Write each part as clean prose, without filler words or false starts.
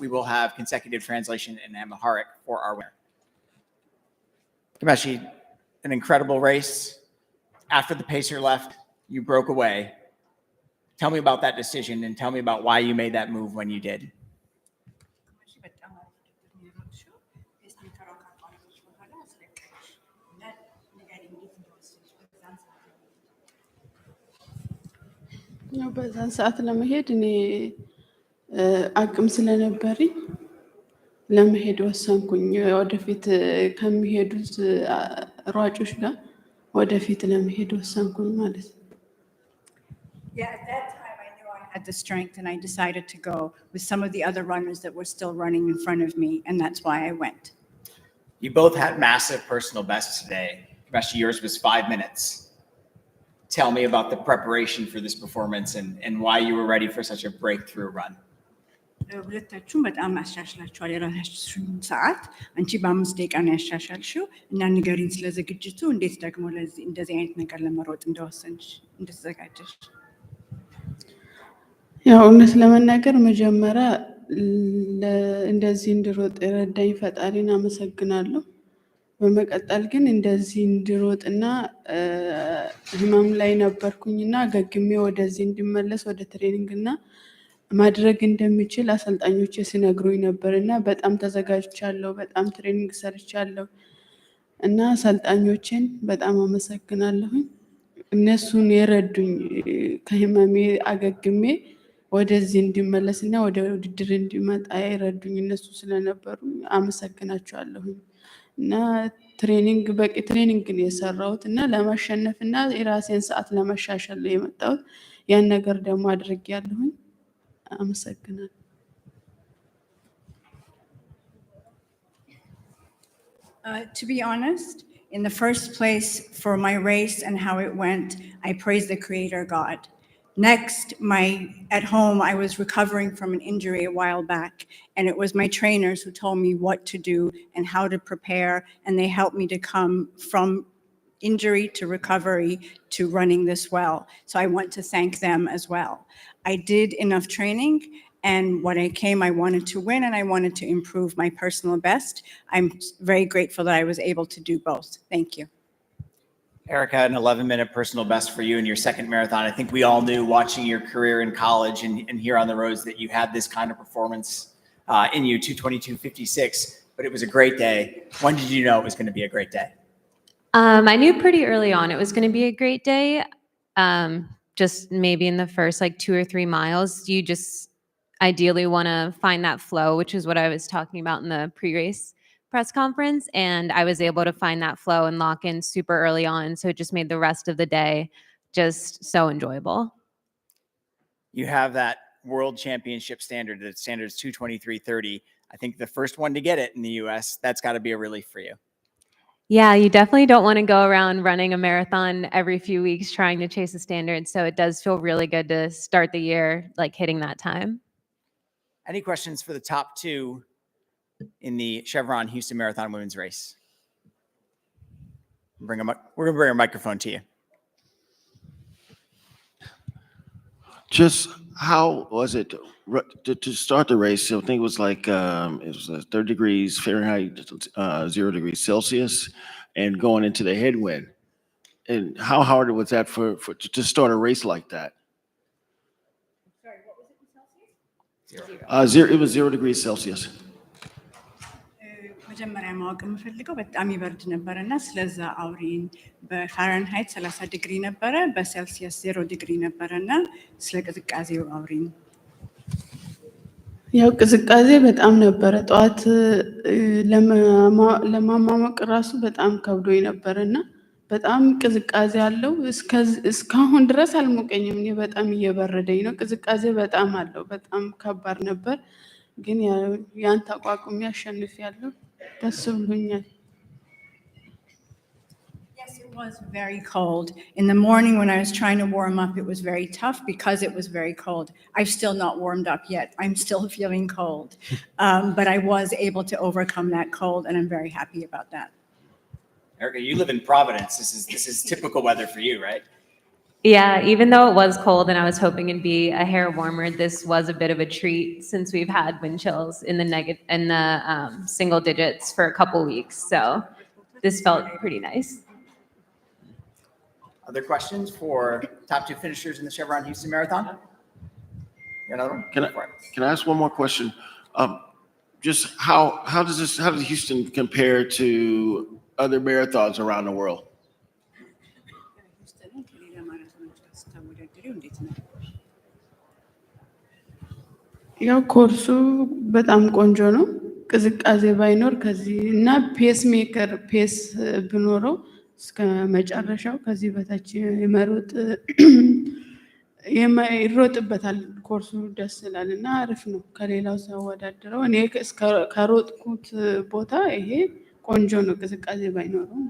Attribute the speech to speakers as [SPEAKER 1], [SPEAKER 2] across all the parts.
[SPEAKER 1] we will have consecutive translation in Amharic for our winner. Kameshi, an incredible race. After the pacer left, you broke away. Tell me about that decision and tell me about why you made that move when you did.
[SPEAKER 2] በዛን ሰዓት ለመሄድ እኔ አቅም ስለነበረኝ ለመሄድ ወሰንኩኝ። ወደፊት ከሚሄዱት ሯጮች ጋር ወደፊት ለመሄድ ወሰንኩኝ ማለት ነው።
[SPEAKER 3] Yeah, at that time I knew I had the strength and I decided to go with some of the other runners that were still running in front of me, and that's why I went.
[SPEAKER 1] You both had massive personal bests today. Especially yours was 5 minutes. Tell me about the preparation for this performance and why you were ready for such a breakthrough run.
[SPEAKER 3] ሁለታችሁም በጣም አሻሽላችኋል። የራሳችሁን ሰዓት አንቺ በ5 ደቂቃ ነው ያሻሻልሽው እና ንገሪኝ ስለ ዝግጅቱ፣ እንዴት ደግሞ እንደዚህ አይነት ነገር ለመሮጥ እንደወሰንሽ እንደተዘጋጀሽ።
[SPEAKER 2] ያው እውነት ለመናገር መጀመሪያ እንደዚህ እንድሮጥ የረዳኝ ፈጣሪን አመሰግናለሁ። በመቀጠል ግን እንደዚህ እንድሮጥና ህመም ላይ ነበርኩኝና ገግሜ ወደዚህ እንድመለስ ወደ ትሬኒንግና ማድረግ እንደምችል አሰልጣኞቼ ሲነግሩኝ ነበርና በጣም ተዘጋጅቻለሁ። በጣም ትሬኒንግ ሰርቻለሁ እና አሰልጣኞቼን በጣም አመሰግናለሁኝ። እነሱን የረዱኝ ከህመሜ አገግሜ ወደዚህ እንድመለስና ወደ ውድድር እንድመጣ የረዱኝ እነሱ ስለነበሩ አመሰግናቸዋለሁኝ። እና ትሬኒንግ በቂ ትሬኒንግ ነው የሰራሁት እና ለማሸነፍና የራሴን ሰዓት ለማሻሻል የመጣሁት ያን ነገር ደግሞ አድርጌያለሁኝ። አመሰግናለሁ።
[SPEAKER 3] To be honest, in the first place, for my race and how it went, I praise the Creator God. Next, at home, I was recovering from an injury a while back, and it was my trainers who told me what to do and how to prepare, and they helped me to come from injury to recovery to running this well. So I want to thank them as well. I did enough training, and when I came, I wanted to win and I wanted to improve my personal best. I'm very grateful that I was able to do both. Thank you.
[SPEAKER 1] Erica, an 11-minute personal best for you in your second marathon. I think we all knew watching your career in college and here on the roads that you had this kind of performance in you, 2:22:56, but it was a great day. When did you know it was going to be a great day?
[SPEAKER 4] I knew pretty early on it was going to be a great day. Just maybe in the first like 2 or 3 miles, you just ideally want to find that flow, which is what I was talking about in the pre-race press conference. And I was able to find that flow and lock in super early on. So it just made the rest of the day just so enjoyable.
[SPEAKER 1] You have that world championship standard. The standard is 2:23:30. I think the first one to get it in the US, that's got to be a relief for you.
[SPEAKER 4] Yeah, you definitely don't want to go around running a marathon every few weeks trying to chase a standard. So it does feel really good to start the year like hitting that time.
[SPEAKER 1] Any questions for the top 2 in the Chevron Houston Marathon Women's Race? We're going to bring a microphone to you.
[SPEAKER 5] Just how was it to start the race? I think it was like it was 30 degrees Fahrenheit, 0 degrees Celsius, and going into the headwind. And how hard was that to start a race like that?
[SPEAKER 3] Sorry, what was it in Celsius?
[SPEAKER 5] It was 0 degrees Celsius.
[SPEAKER 3] መጀመሪያ ማወቅ የምፈልገው በጣም ይበርድ ነበረና ስለዛ አውሪን። በፋረንሃይት 30 ዲግሪ ነበረ፣ በሴልሲየስ 0 ዲግሪ ነበረና ስለ ቅዝቃዜው አውሪን።
[SPEAKER 2] ያው ቅዝቃዜ በጣም ነበረ። ጠዋት ለማማሞቅ ራሱ በጣም ከብዶኝ ነበርና በጣም ቅዝቃዜ አለው። እስካሁን ድረስ አልሞቀኝም። እኔ በጣም እየበረደኝ ነው። ቅዝቃዜ በጣም አለው። በጣም ከባድ ነበር። ግን ያን ተቋቁሜ አሸንፌያለሁ። ደስ ብሎኛል።
[SPEAKER 3] Yes, it was very cold. In the morning when I was trying to warm up, it was very tough because it was very cold. I've still not warmed up yet. I'm still feeling cold. But I was able to overcome that cold, and I'm very happy about that.
[SPEAKER 1] Erica, you live in Providence. This is typical weather for you, right?
[SPEAKER 4] Yeah, even though it was cold and I was hoping it'd be a hair warmer, this was a bit of a treat since we've had wind chills in the single digits for a couple weeks. So this felt pretty nice.
[SPEAKER 1] Other questions for top two finishers in the Chevron Houston Marathon? You got another one?
[SPEAKER 5] Can I-
[SPEAKER 1] Go for it.
[SPEAKER 5] Can I ask one more question? Just how does Houston compare to other marathons around the world?
[SPEAKER 2] ያው ኮርሱ በጣም ቆንጆ ነው። ቅዝቃዜ ባይኖር ከዚህ እና ፔስ ሜከር ፔስ ብኖረው እስከ መጨረሻው ከዚህ በታች የመሮጥ ይሮጥበታል። ኮርሱ ደስ ይላል እና አሪፍ ነው። ከሌላው ሳወዳድረው እኔ ከሮጥኩት ቦታ ይሄ ቆንጆ ነው ቅዝቃዜ ባይኖረው።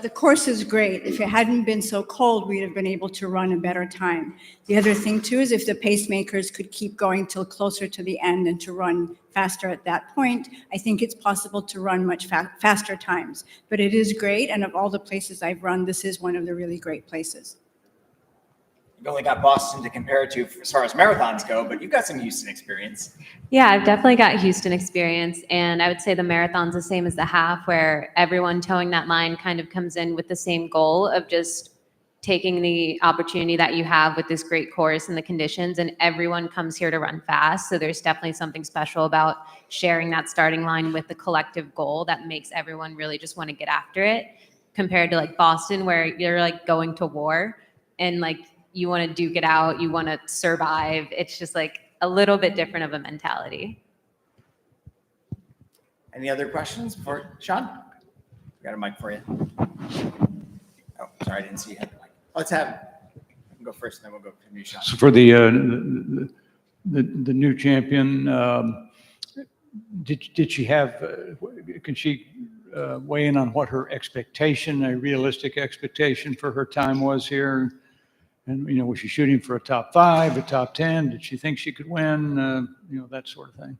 [SPEAKER 3] The course is great. If it hadn't been so cold, we'd have been able to run a better time. The other thing too is if the pacemakers could keep going till closer to the end and to run faster at that point, I think it's possible to run much faster times. But it is great, and of all the places I've run, this is one of the really great places.
[SPEAKER 1] You've only got Boston to compare it to as far as marathons go, but you've got some Houston experience.
[SPEAKER 4] Yeah, I've definitely got Houston experience. And I would say the marathon's the same as the half, where everyone towing that line kind of comes in with the same goal of just taking the opportunity that you have with this great course and the conditions, and everyone comes here to run fast. So there's definitely something special about sharing that starting line with the collective goal that makes everyone really just want to get after it, compared to like Boston, where you're like going to war and like you want to duke it out, you want to survive. It's just like a little bit different of a mentality.
[SPEAKER 1] Any other questions for Sean? We got a mic for you. Oh, sorry, I didn't see you had the mic. Let's have him go first, and then we'll go to you, Sean.
[SPEAKER 6] So for the new champion, did she have? Can she weigh in on what her expectation, a realistic expectation for her time was here? And was she shooting for a top 5, a top 10? Did she think she could win? That sort of thing.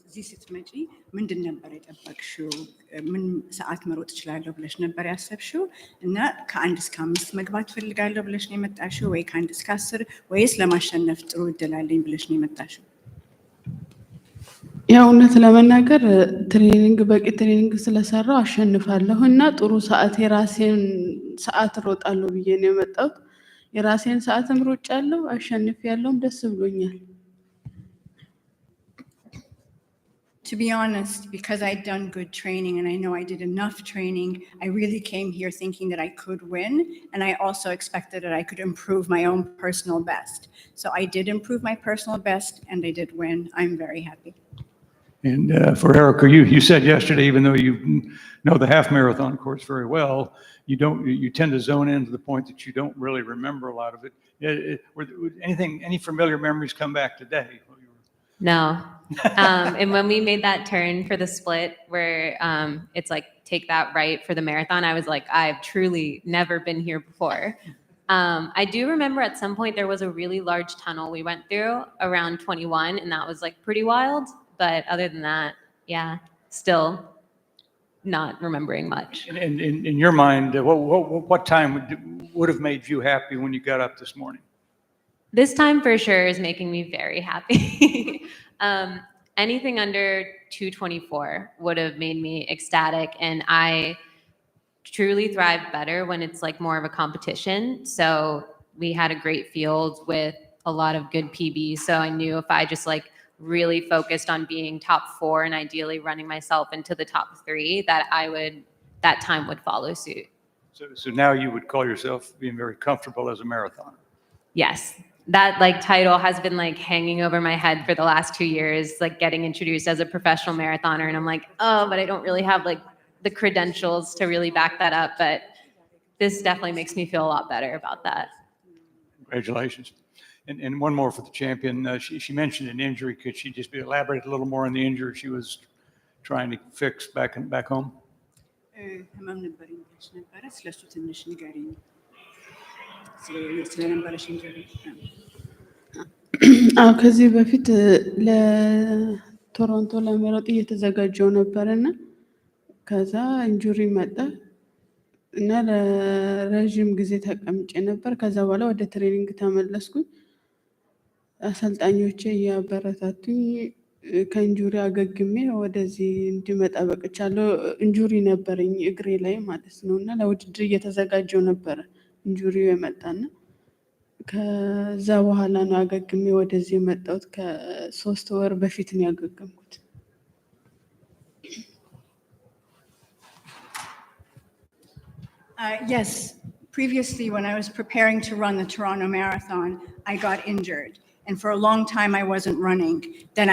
[SPEAKER 3] እዚህ ስትመጪ ምንድን ነበር የጠበቅሽው? ምን ሰዓት መሮጥ እችላለሁ ብለሽ ነበር ያሰብሽው? እና ከ1 እስከ 5 መግባት ፈልጋለሁ ብለሽ ነው የመጣሽው ወይ ከ1 እስከ 10 ወይስ ለማሸነፍ ጥሩ እድል አለኝ ብለሽ ነው የመጣሽው?
[SPEAKER 2] ያው እውነት ለመናገር በቂ ትሬኒንግ ስለሰራው አሸንፋለሁ እና ጥሩ ሰዓት የራሴን ሰዓት ሮጣለሁ ብዬ ነው የመጣሁት። የራሴን ሰዓትም ሮጫለሁ፣ አሸንፌያለሁም፣ ደስ ብሎኛል።
[SPEAKER 3] To be honest, because I'd done good training and I know I did enough training, I really came here thinking that I could win. And I also expected that I could improve my own personal best. So I did improve my personal best and I did win. I'm very happy.
[SPEAKER 6] And for Erica, you said yesterday, even though you know the half marathon course very well, you tend to zone in to the point that you don't really remember a lot of it. Any familiar memories come back today?
[SPEAKER 4] No. And when we made that turn for the split where it's like, take that right for the marathon, I was like, I've truly never been here before. I do remember at some point there was a really large tunnel we went through around 21, and that was like pretty wild. But other than that, yeah, still not remembering much.
[SPEAKER 6] And in your mind, what time would have made you happy when you got up this morning?
[SPEAKER 4] This time for sure is making me very happy. Anything under 2:24 would have made me ecstatic, and I truly thrive better when it's like more of a competition. So we had a great field with a lot of good PBs. So I knew if I just like really focused on being top 4 and ideally running myself into the top 3, that time would follow suit.
[SPEAKER 6] So now you would call yourself being very comfortable as a marathoner.
[SPEAKER 4] Yes. That like title has been like hanging over my head for the last 2 years, like getting introduced as a professional marathoner. And I'm like, oh, but I don't really have like the credentials to really back that up. But this definitely makes me feel a lot better about that.
[SPEAKER 6] Congratulations. And one more for the champion. She mentioned an injury. Could she just elaborate a little more on the injury she was trying to fix back home?
[SPEAKER 3] ህመም ነበረኝ ብለሽ ነበረ። ስለሱ ትንሽ ንገሪኝ። ስለነበረሽ ኢንተርቪው።
[SPEAKER 2] ከዚህ በፊት ለቶሮንቶ ለመሮጥ እየተዘጋጀው ነበርና ከዛ ኢንጁሪ መጣ እና ለረዥም ጊዜ ተቀምጬ ነበር። ከዛ በኋላ ወደ ትሬኒንግ ተመለስኩኝ። አሰልጣኞቼ እያበረታቱኝ ከኢንጁሪ አገግሜ ወደዚህ እንዲመጣ በቅቻለሁ። ኢንጁሪ ነበረኝ እግሬ ላይ ማለት ነው እና ለውድድር እየተዘጋጀው ነበረ ኢንጁሪው የመጣና ከዛ በኋላ ነው አገግሜ ወደዚህ የመጣሁት። ከ3 ወር በፊት ነው ያገገምኩት።
[SPEAKER 3] Yes, previously when I was preparing to run the Toronto Marathon, I got injured. And for a long time, I wasn't running. Then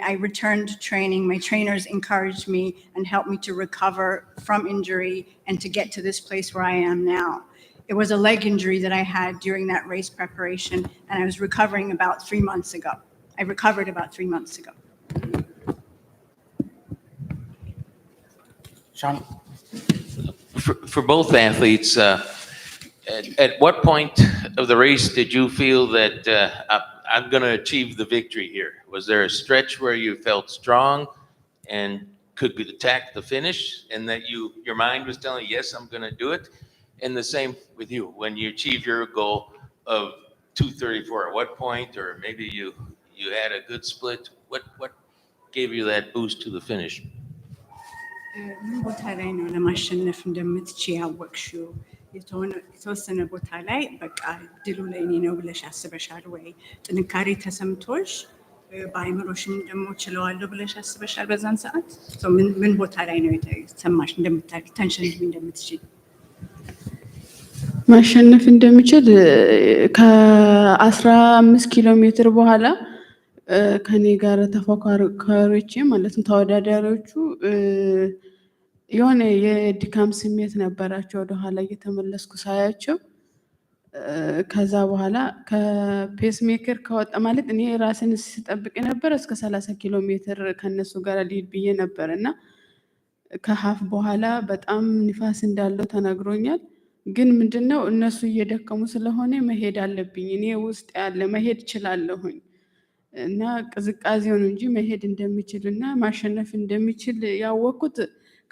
[SPEAKER 3] I returned to training. My trainers encouraged me and helped me to recover from injury and to get to this place where I am now. It was a leg injury that I had during that race preparation, and I was recovering about 3 months ago. I recovered about 3 months ago.
[SPEAKER 1] Sean?
[SPEAKER 7] For both athletes, at what point of the race did you feel that I'm going to achieve the victory here? Was there a stretch where you felt strong and could attack the finish, and that your mind was telling you, yes, I'm going to do it? And the same with you, when you achieve your goal of 2:34, at what point, or maybe you had a good split, what gave you that boost to the finish?
[SPEAKER 3] ምን ቦታ ላይ ነው ለማሸነፍ እንደምትችይ ያወቅሽው? የተወሰነ ቦታ ላይ በቃ ድሉ ለእኔ ነው ብለሽ አስበሻል ወይ? ጥንካሬ ተሰምቶሽ በአይምሮሽም ደግሞ ችለዋለሁ ብለሽ አስበሻል በዛን ሰዓት? ምን ቦታ ላይ ነው የተሰማሽ ተሸንፊ እንደምትችይ?
[SPEAKER 2] ማሸነፍ እንደምችል ከ15 ኪሎ ሜትር በኋላ ከኔ ጋር ተፎካካሪዎቼ ማለት ነው ተወዳዳሪዎቹ የሆነ የድካም ስሜት ነበራቸው ወደኋላ እየተመለስኩ ሳያቸው። ከዛ በኋላ ከፔስ ሜከር ከወጣ ማለት እኔ ራስን ስጠብቅ ነበር እስከ 30 ኪሎ ሜትር ከነሱ ጋር ሊድ ብዬ ነበር እና ከሀፍ በኋላ በጣም ንፋስ እንዳለው ተነግሮኛል። ግን ምንድነው እነሱ እየደከሙ ስለሆነ መሄድ አለብኝ። እኔ ውስጥ ያለ መሄድ እችላለሁኝ እና ቅዝቃዜው ነው እንጂ መሄድ እንደምችል እና ማሸነፍ እንደምችል ያወቅኩት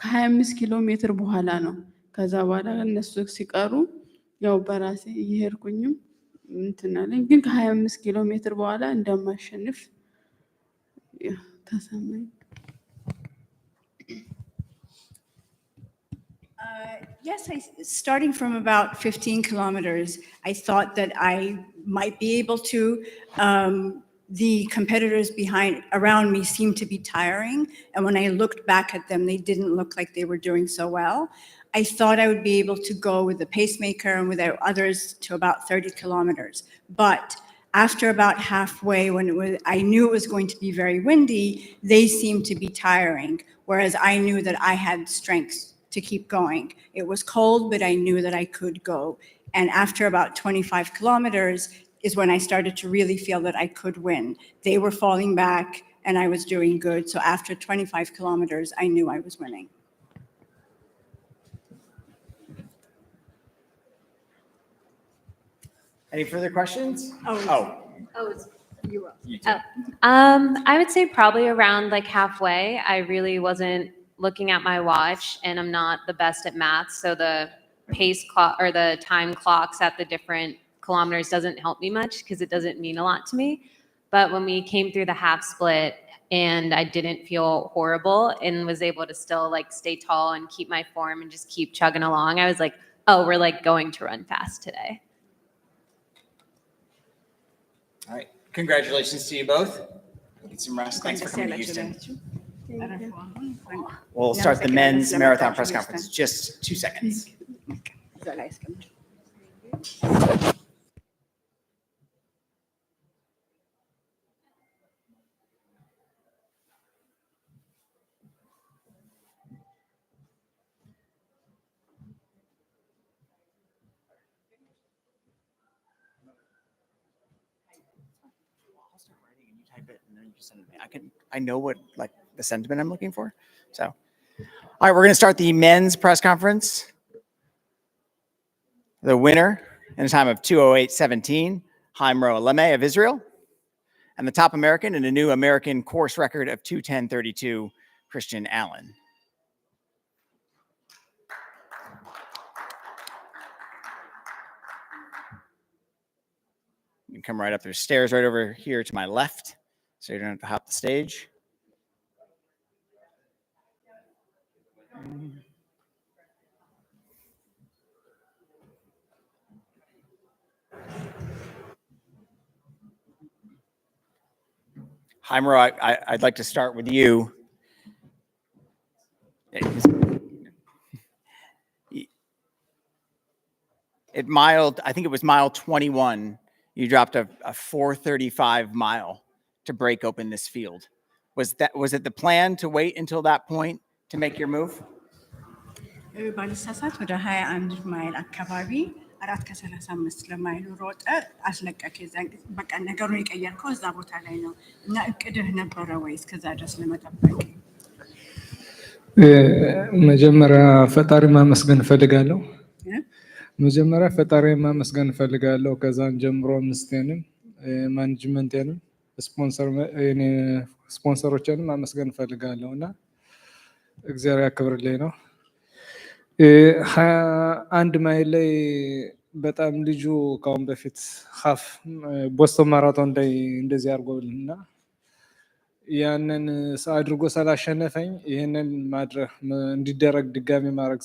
[SPEAKER 2] ከ25 ኪሎ ሜትር በኋላ ነው። ከዛ በኋላ እነሱ ሲቀሩ ያው በራሴ እየሄድኩኝም እንትን አለኝ። ግን ከ25 ኪሎ ሜትር በኋላ እንደማሸንፍ ተሰማኝ።
[SPEAKER 3] Yes, starting from about 15 kilometers, I thought that I might be able to. The competitors around me seemed to be tiring, and when I looked back at them, they didn't look like they were doing so well. I thought I would be able to go with the pacemaker and with others to about 30 kilometers. But after about halfway, when I knew it was going to be very windy, they seemed to be tiring, whereas I knew that I had strength to keep going. It was cold, but I knew that I could go. And after about 25 kilometers is when I started to really feel that I could win. They were falling back and I was doing good. So after 25 kilometers, I knew I was winning.
[SPEAKER 1] Any further questions?
[SPEAKER 3] You will.
[SPEAKER 1] You too.
[SPEAKER 4] I would say probably around like halfway. I really wasn't looking at my watch, and I'm not the best at math, so the pace clock or the time clocks at the different kilometers doesn't help me much because it doesn't mean a lot to me. But when we came through the half split and I didn't feel horrible and was able to still like stay tall and keep my form and just keep chugging along, I was like, oh, we're like going to run fast today.
[SPEAKER 1] All right. Congratulations to you both. Get some rest. Thanks for coming to Houston. We'll start the men's marathon press conference. Just 2 seconds. I'll start writing and you type it and then you just send it to me. I know what like the sentiment I'm looking for. So, all right, we're going to start the men's press conference. The winner in a time of 2:08:17, Haimro Aleme of Israel, and the top American in a new American course record of 2:10:32, Christian Allen. You can come right up. There's stairs right over here to my left, so you don't have to hop the stage. Heimro, I'd like to start with you. I think it was mile 21, you dropped a 4:35 mile to break open this field. Was it the plan to wait until that point to make your move?
[SPEAKER 3] ባልሳሳት ወደ 21 ማይል አካባቢ 4:35 ለማይሉ ሮጠ አስለቀቅ። የዛን በቃ ነገሩን የቀየርከው እዛ ቦታ ላይ ነው እና እቅድህ ነበረ ወይ እስከዛ ድረስ ለመጠበቅ?
[SPEAKER 8] መጀመሪያ ፈጣሪ ማመስገን እፈልጋለሁ። መጀመሪያ ፈጣሪ ማመስገን እፈልጋለሁ። ከዛን ጀምሮ ምስቴንም ማኔጅመንቴንም ስፖንሰሮችንም ማመስገን እፈልጋለሁ እና እግዚአብሔር ያክብርልኝ ነው። 21 ማይል ላይ በጣም ልጁ ካሁን በፊት ሀፍ ቦስቶን ማራቶን ላይ እንደዚህ አድርጎልና ያንን አድርጎ ስላሸነፈኝ ይህንን ማድረግ እንዲደረግ ድጋሚ ማድረግ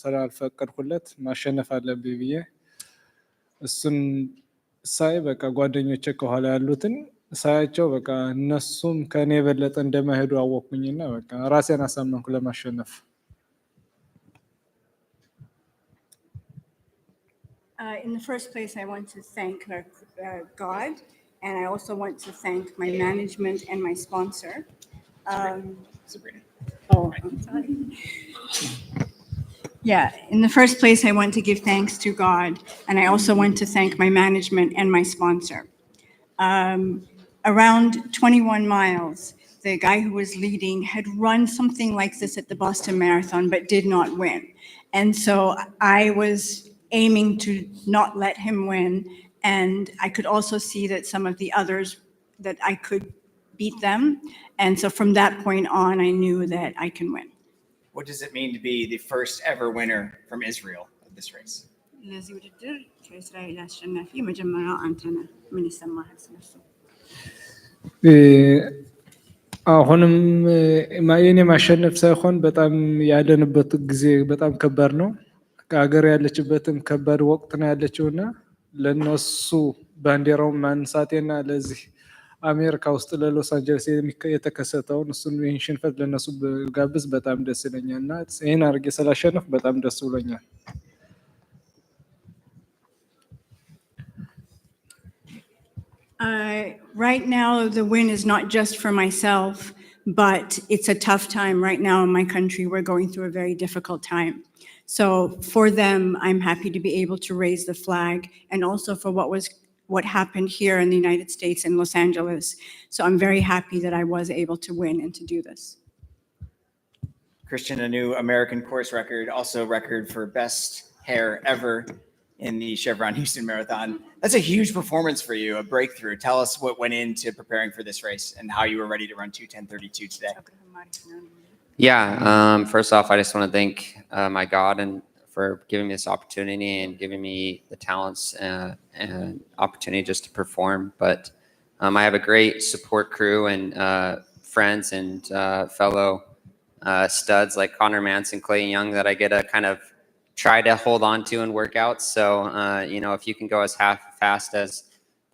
[SPEAKER 8] ስላልፈቀድኩለት ማሸነፍ አለብኝ ብዬ እሱን ሳይ በቃ ጓደኞቼ ከኋላ ያሉትን ሳያቸው በቃ እነሱም ከኔ የበለጠ እንደማይሄዱ አወቅኩኝና በቃ ራሴን አሳመንኩ ለማሸነፍ።
[SPEAKER 3] In the first place, I want to thank God, and I also want to thank my management and my sponsor.
[SPEAKER 1] Sabrina.
[SPEAKER 3] Oh, I'm sorry. Yeah, in the first place, I want to give thanks to God, and I also want to thank my management and my sponsor. Around 21 miles, the guy who was leading had run something like this at the Boston Marathon, but did not win. And so I was aiming to not let him win. And I could also see that some of the others, that I could beat them. And so from that point on, I knew that I can win.
[SPEAKER 1] What does it mean to be the first ever winner from Israel of this race?
[SPEAKER 3] ለዚህ ውድድር ከእስራኤል አሸናፊ መጀመሪያው አንተ ነህ። ምን ይሰማሃል ስለሱ?
[SPEAKER 8] አሁንም የኔ ማሸነፍ ሳይሆን በጣም ያለንበት ጊዜ በጣም ከባድ ነው። ሀገር ያለችበትም ከባድ ወቅት ነው ያለችውና ለነሱ ባንዲራውን ማንሳቴና ለዚህ አሜሪካ ውስጥ ለሎስ አንጀለስ የተከሰተውን እሱን ይህን ሽንፈት ለነሱ ጋብዝ በጣም ደስ ይለኛል እና ይህን አድርጌ ስላሸነፍ በጣም ደስ ብሎኛል።
[SPEAKER 3] Right now, the win is not just for myself, but it's a tough time right now in my country. We're going through a very difficult time. So for them, I'm happy to be able to raise the flag, and also for what happened here in the United States in Los Angeles. So I'm very happy that I was able to win and to do this.
[SPEAKER 1] Christian, a new American course record, also record for best hair ever in the Chevron Houston Marathon. That's a huge performance for you, a breakthrough. Tell us what went into preparing for this race and how you were ready to run 2:10:32 today.
[SPEAKER 9] Yeah, first off, I just want to thank my God and for giving me this opportunity and giving me the talents and opportunity just to perform. But I have a great support crew and friends and fellow studs like Connor Manson, Clayton Young that I get to kind of try to hold on to and work out. So, if you can go as half fast as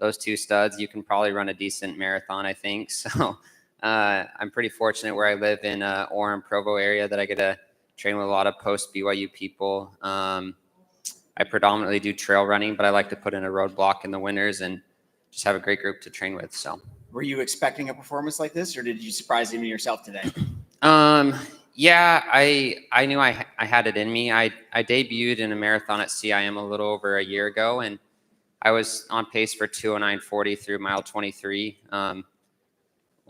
[SPEAKER 9] those two studs, you can probably run a decent marathon, I think. So I'm pretty fortunate where I live in Orem, Provo area that I get to train with a lot of post BYU people. I predominantly do trail running, but I like to put in a roadblock in the winters and just have a great group to train with. So,
[SPEAKER 1] were you expecting a performance like this, or did you surprise even yourself today?
[SPEAKER 9] Yeah, I knew I had it in me. I debuted in a marathon at CIM a little over a year ago, and I was on pace for 2:09:40 through mile 23.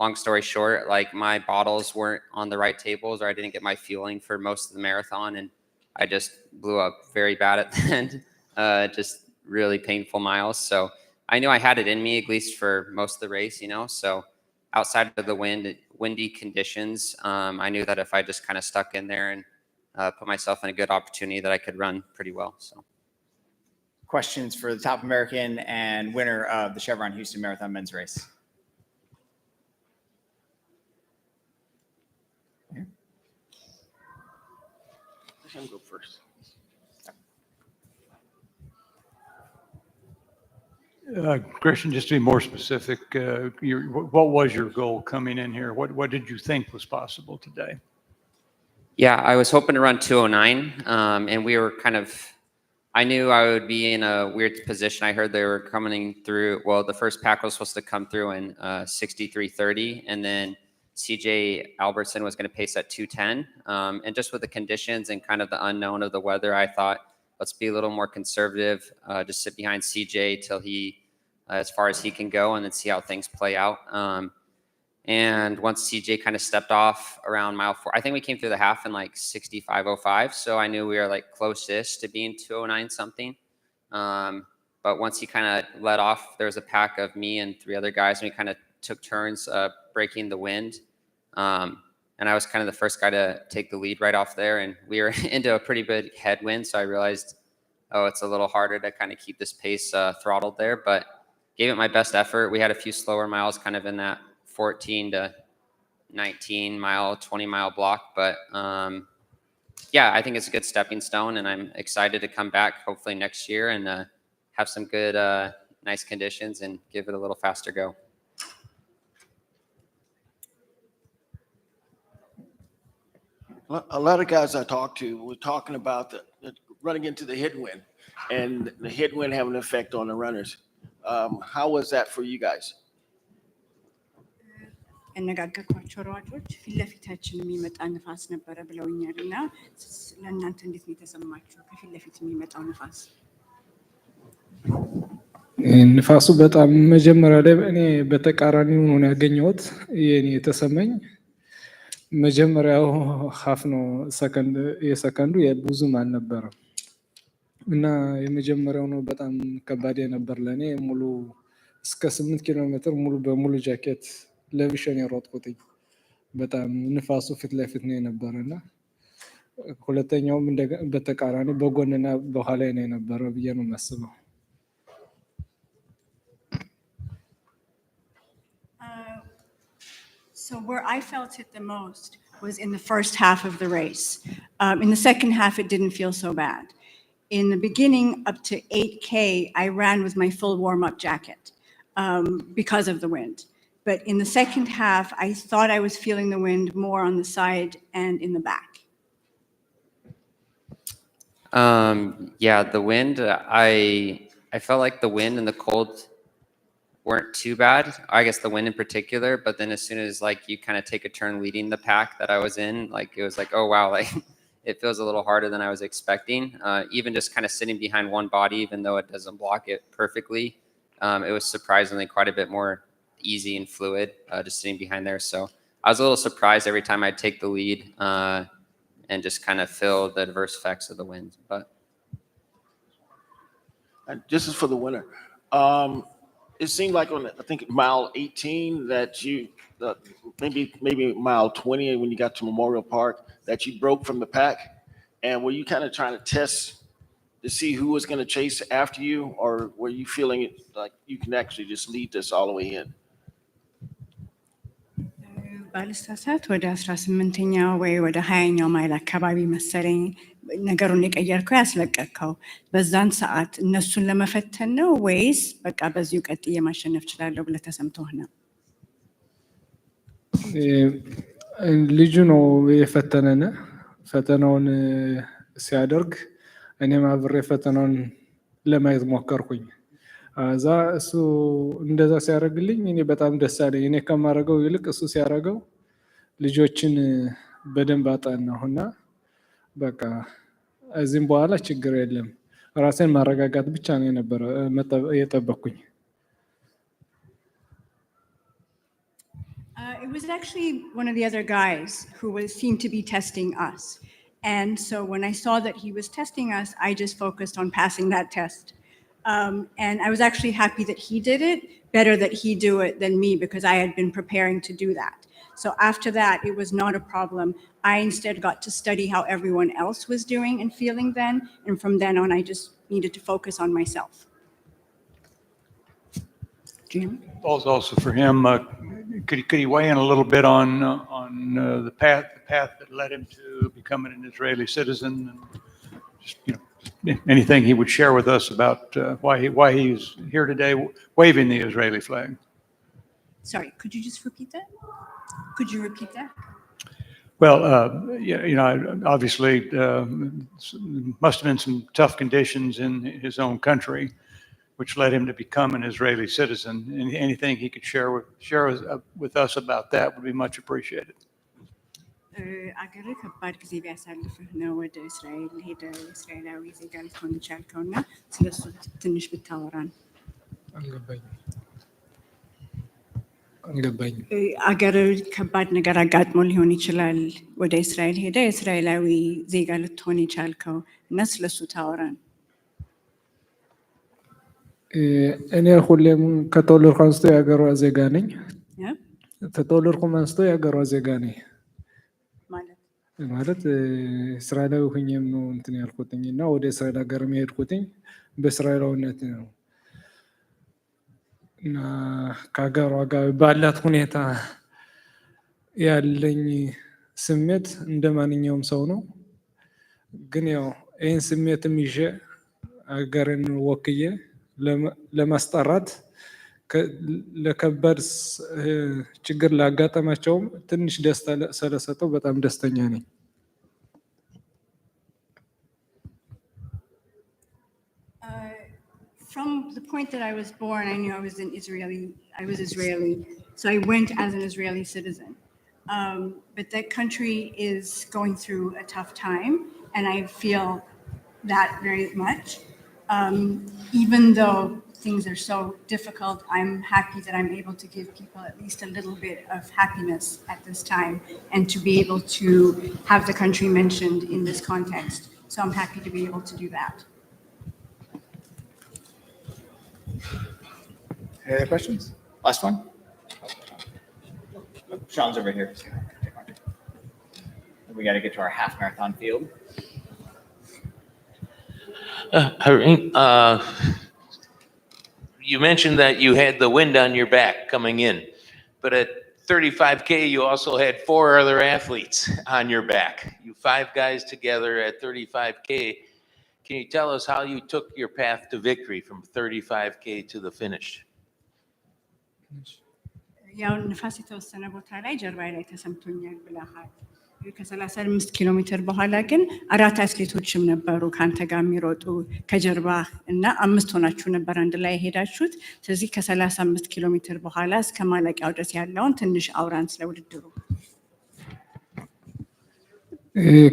[SPEAKER 9] Long story short, like my bottles weren't on the right tables, or I didn't get my fueling for most of the marathon, and I just blew up very bad at the end. Just really painful miles. So I knew I had it in me, at least for most of the race, So outside of the windy conditions, I knew that if I just kind of stuck in there and put myself in a good opportunity, that I could run pretty well. So
[SPEAKER 1] questions for the top American and winner of the Chevron Houston Marathon men's race.
[SPEAKER 5] Let him go first.
[SPEAKER 6] Christian, just to be more specific, what was your goal coming in here? What did you think was possible today?
[SPEAKER 9] Yeah, I was hoping to run 209, and we were I knew I would be in a weird position. I heard they were coming through. Well, the first pack was supposed to come through in 63:30, and then CJ Albertson was going to pace at 210. And just with the conditions and kind of the unknown of the weather, I thought, let's be a little more conservative, just sit behind CJ till he, as far as he can go, and then see how things play out. And once CJ kind of stepped off around mile 4, I think we came through the half in like 65:05. So I knew we were like closest to being 209 something. But once he kind of let off, there was a pack of me and 3 other guys, and we kind of took turns breaking the wind. And I was kind of the first guy to take the lead right off there. And we were into a pretty big headwind. So I realized, oh, it's a little harder to kind of keep this pace throttled there, but gave it my best effort. We had a few slower miles kind of in that 14 to 19 mile, 20 mile block. But yeah, I think it's a good stepping stone, and I'm excited to come back hopefully next year and have some good, nice conditions and give it a little faster go.
[SPEAKER 5] A lot of guys I talked to were talking about the running into the headwind and the headwind having an effect on the runners. How was that for you guys?
[SPEAKER 3] ያነጋገርኳቸው ሯጮች ፊት ለፊታችን የሚመጣ ንፋስ ነበረ ብለውኛል እና ለእናንተ እንዴት ነው የተሰማችሁ ከፊት ለፊት የሚመጣው ንፋስ?
[SPEAKER 8] ንፋሱ በጣም መጀመሪያ ላይ እኔ በተቃራኒው ነው ያገኘሁት። የኔ የተሰማኝ መጀመሪያው ሀፍ ነው የሰከንዱ ብዙም አልነበረም እና የመጀመሪያው ነው በጣም ከባድ ነበር ለኔ። ሙሉ እስከ 8 ኪሎ ሜትር ሙሉ በሙሉ ጃኬት ለብሼ ነው የሮጥኩትኝ። በጣም ንፋሱ ፊት ለፊት ነው የነበረና ሁለተኛውም በተቃራኒ በጎንና በኋላ ነው የነበረው ብዬ ነው የማስበው።
[SPEAKER 3] So where I felt it the most was in the first half of the race. In the second half, it didn't feel so bad. In the beginning, up to 8K, I ran with my full warm-up jacket because of the wind. But in the second half, I thought I was feeling the wind more on the side and in the back.
[SPEAKER 9] Yeah, the wind, I felt like the wind and the cold weren't too bad. I guess the wind in particular, but then as soon as like you kind of take a turn leading the pack that I was in, like it was like, oh wow, like it feels a little harder than I was expecting. Even just kind of sitting behind one body, even though it doesn't block it perfectly, it was surprisingly quite a bit more easy and fluid just sitting behind there. So I was a little surprised every time I'd take the lead and just kind of feel the adverse effects of the wind. But
[SPEAKER 5] This is for the winner. It seemed like on, I think, mile 18 that you, maybe mile 20 when you got to Memorial Park, that you broke from the pack. And were you kind of trying to test to see who was going to chase after you, or were you feeling like you can actually just lead this all the way in?
[SPEAKER 3] ባልሳሳት ወደ 18ኛው ወይ ወደ 20ኛው ማይል አካባቢ መሰለኝ ነገሩን የቀየርከው ያስለቀቅከው። በዛን ሰዓት እነሱን ለመፈተን ነው ወይስ በቃ በዚሁ ቀጥዬ ማሸነፍ እችላለሁ ብለህ ተሰምቶህ ነው?
[SPEAKER 8] ልጁ ነው የፈተነን። ፈተናውን ሲያደርግ እኔም አብሬ ፈተናውን ለማየት ሞከርኩኝ። እዛ እሱ እንደዛ ሲያደርግልኝ እኔ በጣም ደስ አለኝ። እኔ ከማደርገው ይልቅ እሱ ሲያደርገው ልጆችን በደንብ አጠናሁና በቃ እዚህም በኋላ ችግር የለም ራሴን ማረጋጋት ብቻ ነው የነበረ የጠበቅኩኝ።
[SPEAKER 3] It was actually one of the other guys who seemed to be testing us. And so when I saw that he was testing us, I just focused on passing that test. And I was actually happy that he did it, better that he do it than me, because I had been preparing to do that. So after that, it was not a problem. I instead got to study how everyone else was doing and feeling then. And from then on, I just needed to focus on myself. Do you hear me?
[SPEAKER 6] Also for him, could he weigh in a little bit on the path that led him to becoming an Israeli citizen? And just, anything he would share with us about why he's here today waving the Israeli flag?
[SPEAKER 3] Sorry, could you just repeat that? Could you repeat that?
[SPEAKER 6] Well, obviously, must have been some tough conditions in his own country, which led him to become an Israeli citizen. And anything he could share with us about that would be much appreciated.
[SPEAKER 3] አገር ከባድ ጊዜ ቢያሳልፍህ ነው ወደ እስራኤል ሄደ እስራኤላዊ ዜጋ ልትሆን የቻልከው እና ስለሱ ትንሽ ብታወራን።
[SPEAKER 8] አልገባኝም።
[SPEAKER 3] አገር ከባድ ነገር አጋጥሞ ሊሆን ይችላል ወደ እስራኤል ሄደ እስራኤላዊ ዜጋ ልትሆን የቻልከው እና ስለሱ ታወራን።
[SPEAKER 8] እኔ ሁሌም ከተወለድኩ አንስቶ የሀገሯ ዜጋ ነኝ። ከተወለድኩም አንስቶ የሀገሯ ዜጋ ነኝ ማለት እስራኤላዊ ሁኜም ነው እንትን ያልኩትኝ እና ወደ እስራኤል ሀገር የሄድኩትኝ በእስራኤላዊነት ነው እና ከሀገሯ ጋር ባላት ሁኔታ ያለኝ ስሜት እንደ ማንኛውም ሰው ነው። ግን ያው ይህን ስሜትም ይዤ ሀገርን ወክዬ ለማስጠራት ለከባድ ችግር ላጋጠማቸውም ትንሽ ደስታ ስለሰጠው በጣም ደስተኛ ነኝ።
[SPEAKER 3] From the point that I was born, I knew I was Israeli, so I went as an Israeli citizen. But that country is going through a tough time, and I feel that very much. Even though things are so difficult, I'm happy that I'm able to give people at least a little bit of happiness at this time and to be able to have the country mentioned in this context. So I'm happy to be able to do that.
[SPEAKER 1] Any other questions? Last one? Sean's over here. We got to get to our half marathon field.
[SPEAKER 7] Hareen, you mentioned that you had the wind on your back coming in, but at 35K, you also had 4 other athletes on your back. You 5 guys together at 35K. Can you tell us how you took your path to victory from 35K to the finish?
[SPEAKER 3] ያው ንፋስ የተወሰነ ቦታ ላይ ጀርባዬ ላይ ተሰምቶኛል ብለሃል። ከ35 ኪሎ ሜትር በኋላ ግን 4 አትሌቶችም ነበሩ ከአንተ ጋር የሚሮጡ ከጀርባ እና 5 ሆናችሁ ነበር አንድ ላይ የሄዳችሁት። ስለዚህ ከ35 ኪሎ ሜትር በኋላ እስከ ማለቂያው ድረስ ያለውን ትንሽ አውራን ስለ ውድድሩ።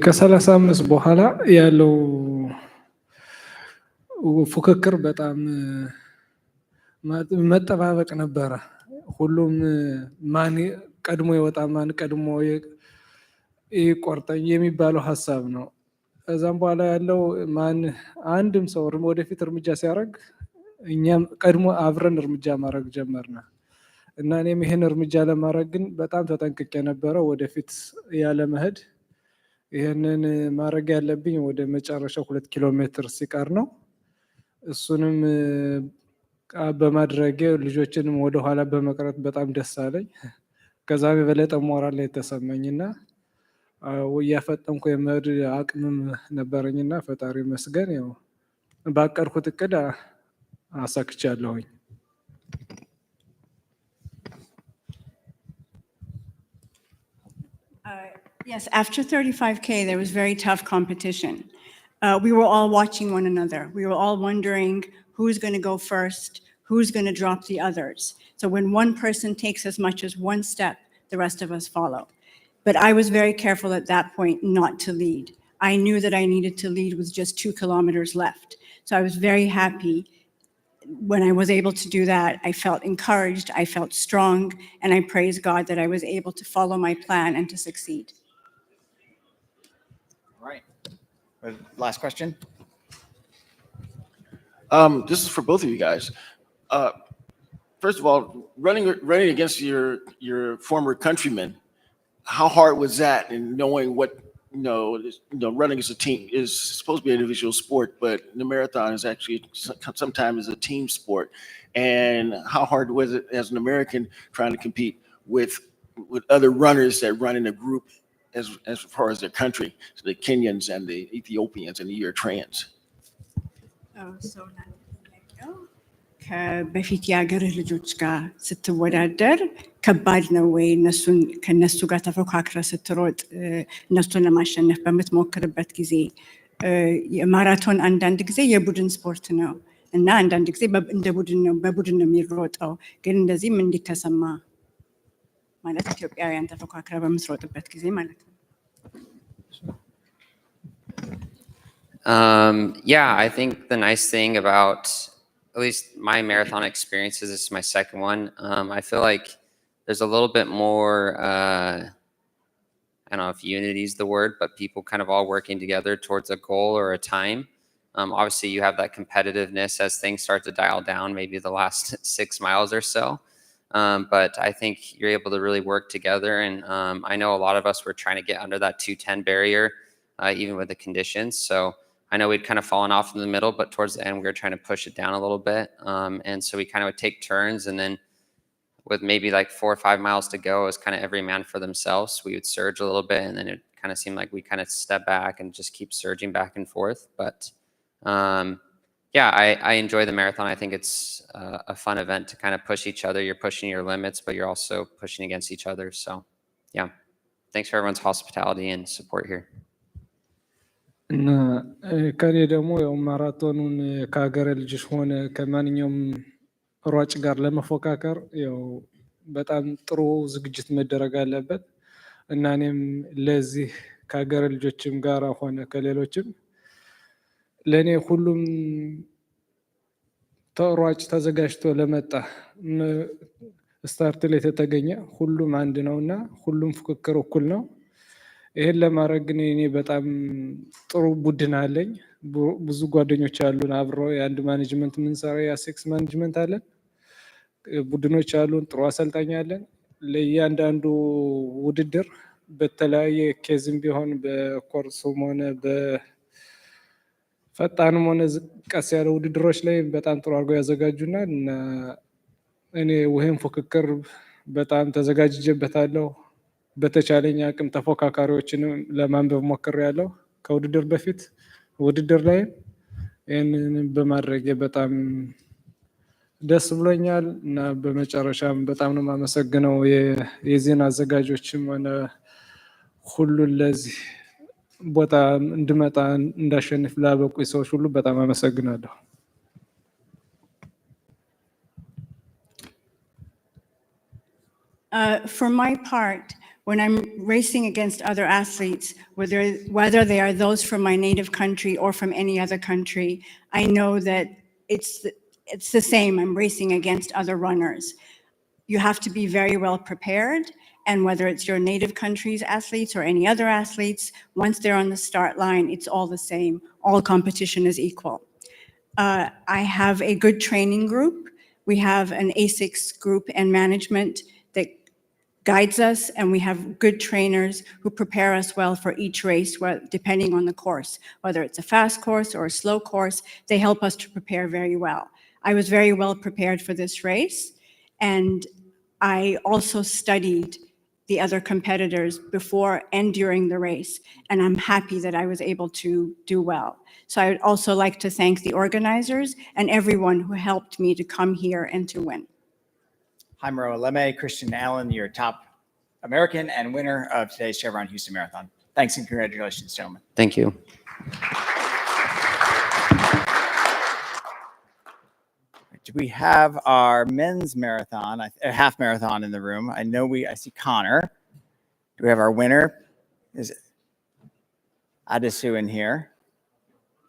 [SPEAKER 8] ከ35 በኋላ ያለው ፉክክር በጣም መጠባበቅ ነበረ። ሁሉም ማን ቀድሞ ይወጣ ማን ቀድሞ ይቆርጠኝ የሚባለው ሀሳብ ነው። ከዛም በኋላ ያለው ማን አንድም ሰው ወደፊት እርምጃ ሲያደርግ እኛም ቀድሞ አብረን እርምጃ ማድረግ ጀመርና እና እኔም ይሄን እርምጃ ለማድረግ ግን በጣም ተጠንቅቄ ነበረ ወደፊት ያለ መሄድ። ይሄንን ማድረግ ያለብኝ ወደ መጨረሻው 2 ኪሎ ሜትር ሲቀር ነው። እሱንም በማድረጌ ልጆችንም ወደ ኋላ በመቅረት በጣም ደስ አለኝ። ከዛም የበለጠ ሞራል ላይ ተሰማኝና እያፈጠንኩ የመሄድ አቅምም ነበረኝና ፈጣሪ መስገን ያው ባቀድኩት እቅድ አሳክቻለሁኝ።
[SPEAKER 3] Yes, after 35K, there was very tough competition. We were all watching one another. We were all wondering who's going to go first, who's going to drop the others. So when one person takes as much as one step, the rest of us follow. But I was very careful at that point not to lead. I knew that I needed to lead with just 2 kilometers left. So I was very happy. When I was able to do that, I felt encouraged, I felt strong, and I praise God that I was able to follow my plan and to succeed.
[SPEAKER 1] All right. Last question.
[SPEAKER 5] This is for both of you guys. First of all, running against your former countrymen, how hard was that, and knowing running as a team is supposed to be an individual sport, but the marathon is actually sometimes a team sport. And how hard was it as an American trying to compete with other runners that run in a group as far as their country, so the Kenyans and the Ethiopians and the Eritreans?
[SPEAKER 3] በፊት የሀገርህ ልጆች ጋር ስትወዳደር ከባድ ነው ወይ? ከነሱ ጋር ተፎካክረ ስትሮጥ እነሱን ለማሸነፍ በምትሞክርበት ጊዜ የማራቶን አንዳንድ ጊዜ የቡድን ስፖርት ነው እና አንዳንድ ጊዜ እንደ ቡድን ነው በቡድን ነው የሚሮጠው። ግን እንደዚህም እንዲተሰማ ማለት ኢትዮጵያውያን ተፎካክረ በምትሮጥበት ጊዜ ማለት ነው።
[SPEAKER 9] Yeah, I think the nice thing about at least my marathon experiences, this is my second one. I feel like there's a little bit more, I don't know if unity is the word, but people kind of all working together towards a goal or a time. Obviously, you have that competitiveness as things start to dial down, maybe the last 6 miles or so. But I think you're able to really work together. And I know a lot of us were trying to get under that 2:10 barrier, even with the conditions. So I know we'd kind of fallen off in the middle, but towards the end, we were trying to push it down a little bit. And so we kind of would take turns, and then with maybe like 4 or 5 miles to go, it was kind of every man for themselves. We would surge a little bit, and then it kind of seemed like we kind of step back and just keep surging back and forth. But yeah, I enjoy the marathon. I think it's a fun event to kind of push each other. You're pushing your limits, but you're also pushing against each other. So yeah, thanks for everyone's hospitality and support here.
[SPEAKER 8] እና ከኔ ደግሞ ያው ማራቶኑን ከሀገረ ልጆች ሆነ ከማንኛውም ሯጭ ጋር ለመፎካከር ያው በጣም ጥሩ ዝግጅት መደረግ አለበት እና እኔም ለዚህ ከሀገረ ልጆችም ጋር ሆነ ከሌሎችም ለእኔ ሁሉም ሯጭ ተዘጋጅቶ ለመጣ ስታርት ላይ የተገኘ ሁሉም አንድ ነውና ሁሉም ፉክክር እኩል ነው። ይሄን ለማድረግ ግን እኔ በጣም ጥሩ ቡድን አለኝ። ብዙ ጓደኞች አሉን አብሮ የአንድ ማኔጅመንት የምንሰራ የአሴክስ ማኔጅመንት አለን። ቡድኖች አሉን፣ ጥሩ አሰልጣኝ አለን። ለእያንዳንዱ ውድድር በተለያየ ኬዝም ቢሆን በኮርሱም ሆነ በፈጣንም ሆነ ቀስ ያለ ውድድሮች ላይ በጣም ጥሩ አድርገው ያዘጋጁናል እና እኔ ይህን ፉክክር በጣም ተዘጋጅቼበታለሁ። በተቻለኝ አቅም ተፎካካሪዎችንም ለማንበብ ሞክሬያለሁ ከውድድር በፊት ውድድር ላይ ይህንን በማድረግ በጣም ደስ ብሎኛል እና በመጨረሻም በጣም ነው የማመሰግነው የዜና አዘጋጆችም ሆነ ሁሉን ለዚህ ቦታ እንድመጣ እንዳሸንፍ ላበቁኝ ሰዎች ሁሉ በጣም አመሰግናለሁ።
[SPEAKER 3] For my part, when I'm racing against other athletes, whether they are those from my native country or from any other country, I know that it's the same. I'm racing against other runners. You have to be very well prepared, and whether it's your native country's athletes or any other athletes, once they're on the start line, it's all the same. All competition is equal. I have a good training group. We have an ASICS group and management that guides us, and we have good trainers who prepare us well for each race, depending on the course. Whether it's a fast course or a slow course, they help us to prepare very well. I was very well prepared for this race, and I also studied the other competitors before and during the race, and I'm happy that I was able to do well. So I would also like to thank the organizers and everyone who helped me to come here and to win.
[SPEAKER 1] Jairo Aleme, Christian Allen, your top American and winner of today's Chevron Houston Marathon. Thanks and congratulations, gentlemen.
[SPEAKER 9] Thank you.
[SPEAKER 1] Do we have our men's marathon, half marathon in the room? I see Connor. Do we have our winner? Is it Adisu in here?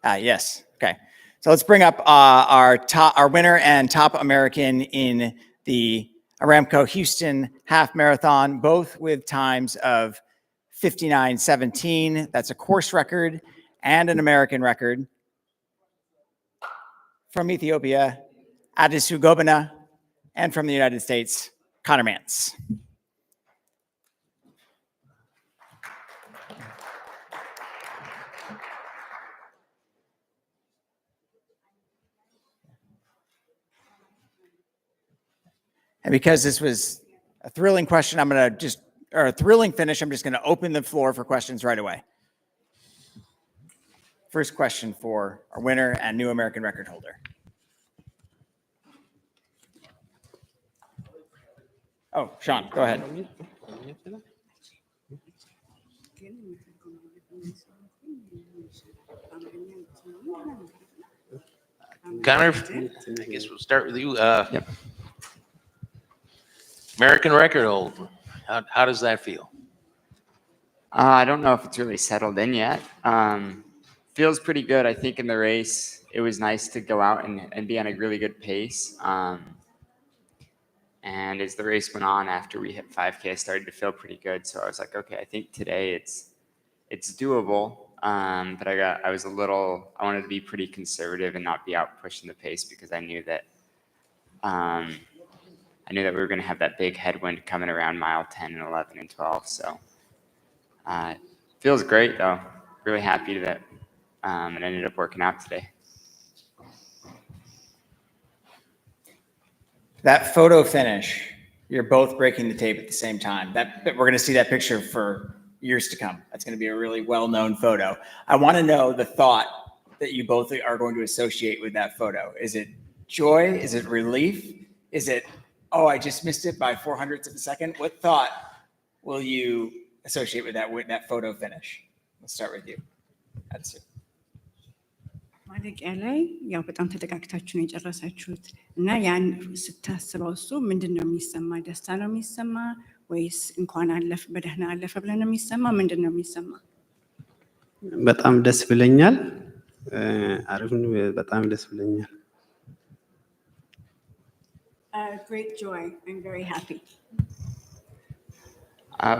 [SPEAKER 1] Yes. Okay. So let's bring up our winner and top American in the Aramco Houston Half Marathon, both with times of 59:17. That's a course record and an American record. From Ethiopia, Adisu Gobina, and from the United States, Connor Mance. And because this was a thrilling question, or a thrilling finish, I'm just going to open the floor for questions right away. First question for our winner and new American record holder. Oh, Sean, go ahead.
[SPEAKER 7] Connor, I guess we'll start with you. American record holder. How does that feel?
[SPEAKER 10] I don't know if it's really settled in yet. Feels pretty good. I think in the race, it was nice to go out and be on a really good pace. And as the race went on, after we hit 5K, I started to feel pretty good. So I was like, okay, I think today it's doable. But I wanted to be pretty conservative and not be out pushing the pace because I knew that we were going to have that big headwind coming around mile 10 and 11 and 12. So feels great though. Really happy that it ended up working out today.
[SPEAKER 1] That photo finish, you're both breaking the tape at the same time. We're going to see that picture for years to come. That's going to be a really well-known photo. I want to know the thought that you both are going to associate with that photo. Is it joy? Is it relief? Is it, oh, I just missed it by 400ths of a second? What thought will you associate with that photo finish? Let's start with you. That's it.
[SPEAKER 3] ማለቂያ ላይ ያው በጣም ተጠቃቅታችሁ ነው የጨረሳችሁት እና ያን ስታስበው እሱ ምንድን ነው የሚሰማ? ደስታ ነው የሚሰማ ወይስ እንኳን አለፍ በደህና አለፈ ብለህ ነው የሚሰማ? ምንድን ነው የሚሰማ?
[SPEAKER 11] በጣም ደስ ብለኛል። አሪፍ ነው። በጣም ደስ ብለኛል።
[SPEAKER 3] Great joy. I'm very happy.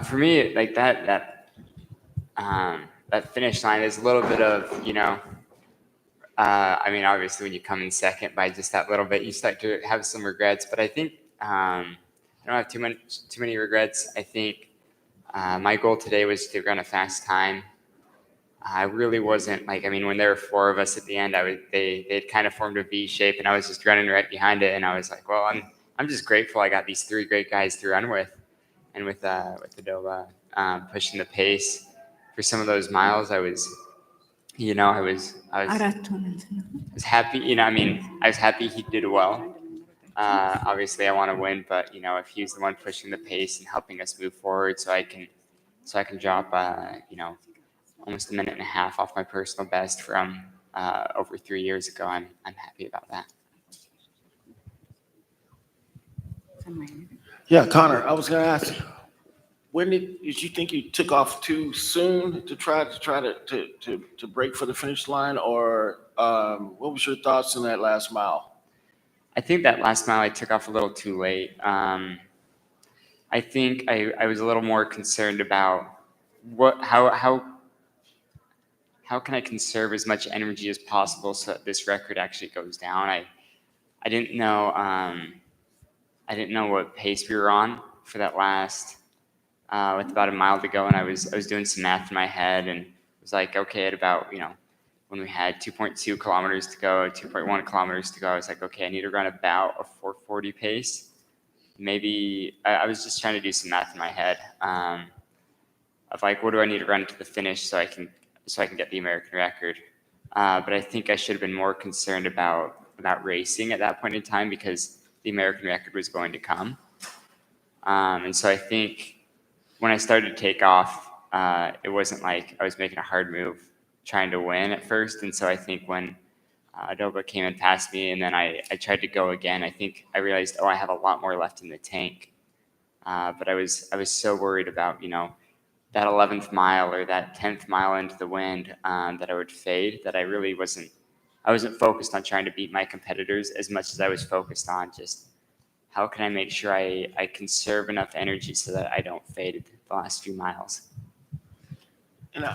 [SPEAKER 10] For me, like that finish line is a little bit of, I mean, obviously when you come in second by just that little bit, you start to have some regrets, but I think I don't have too many regrets. I think my goal today was to run a fast time. I really wasn't when there were four of us at the end, they'd kind of formed a V shape and I was just running right behind it. And I was like, well, I'm just grateful I got these three great guys to run with. And with Adoba pushing the pace for some of those miles, I was happy. I was happy he did well. Obviously, I want to win, but if he's the one pushing the pace and helping us move forward, so I can drop almost a minute and a half off my personal best from over 3 years ago. I'm happy about that.
[SPEAKER 5] Yeah, Connor, I was going to ask, when did you think you took off too soon to try to break for the finish line, or what was your thoughts on that last mile?
[SPEAKER 10] I think that last mile I took off a little too late. I think I was a little more concerned about how can I conserve as much energy as possible so that this record actually goes down. I didn't know what pace we were on for that last. With about a mile to go, and I was doing some math in my head, and it was like, okay, at about when we had 2.2 kilometers to go, 2.1 kilometers to go, I was like, okay, I need to run about a 4:40 pace. Maybe I was just trying to do some math in my head of like, what do I need to run to the finish so I can get the American record. But I think I should have been more concerned about racing at that point in time because the American record was going to come. And so I think when I started to take off, it wasn't like I was making a hard move trying to win at first. And so I think when Adoba came in past me and then I tried to go again, I think I realized, I have a lot more left in the tank. But I was so worried about, that 11th mile or that 10th mile into the wind that I would fade, that I really wasn't focused on trying to beat my competitors as much as I was focused on just how can I make sure I conserve enough energy so that I don't fade the last few miles?
[SPEAKER 5] And I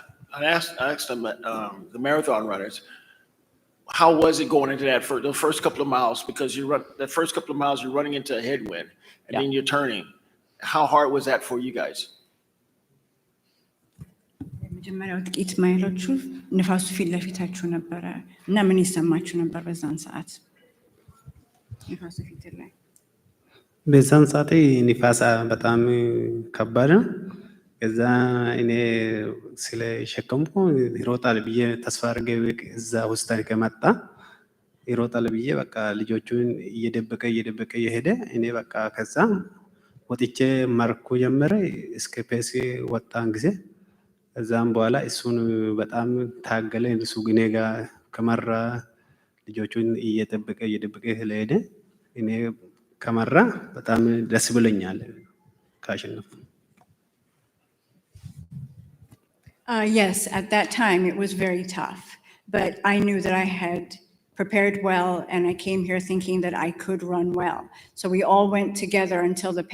[SPEAKER 5] asked them, the marathon runners, how was it going into the first couple of miles? Because the first couple of miles, you're running into a headwind and then you're turning. How hard was that for you guys?
[SPEAKER 3] መጀመሪያው ጥቂት ማይሎቹ ንፋሱ ፊት ለፊታችሁ ነበረ እና ምን ይሰማችሁ ነበር በዛን ሰዓት ንፋሱ ፊት ላይ?
[SPEAKER 11] በዛን ሰዓት ንፋስ በጣም ከባድ ነው። ከዛ እኔ ስለሸከምኩ ይሮጣል ብዬ ተስፋ አድርጌ እዛ ሆስፒታል ከመጣ ይሮጣል ብዬ በቃ ልጆቹን እየደበቀ እየሄደ እኔ በቃ ከዛ ወጥቼ መርኩ ጀመረ እስከ ፔስ ወጣን ጊዜ ከዛም በኋላ እሱን በጣም ታገለ። እሱ እኔ ጋር ከመራ ልጆቹን እየደበቀ ስለሄደ እኔ ከመራ በጣም ደስ ብሎኛል ካሸነፉ።
[SPEAKER 3] Yes, at that time it was very tough, but I knew that I had prepared well and I came here thinking that I could run well. So we all went together until the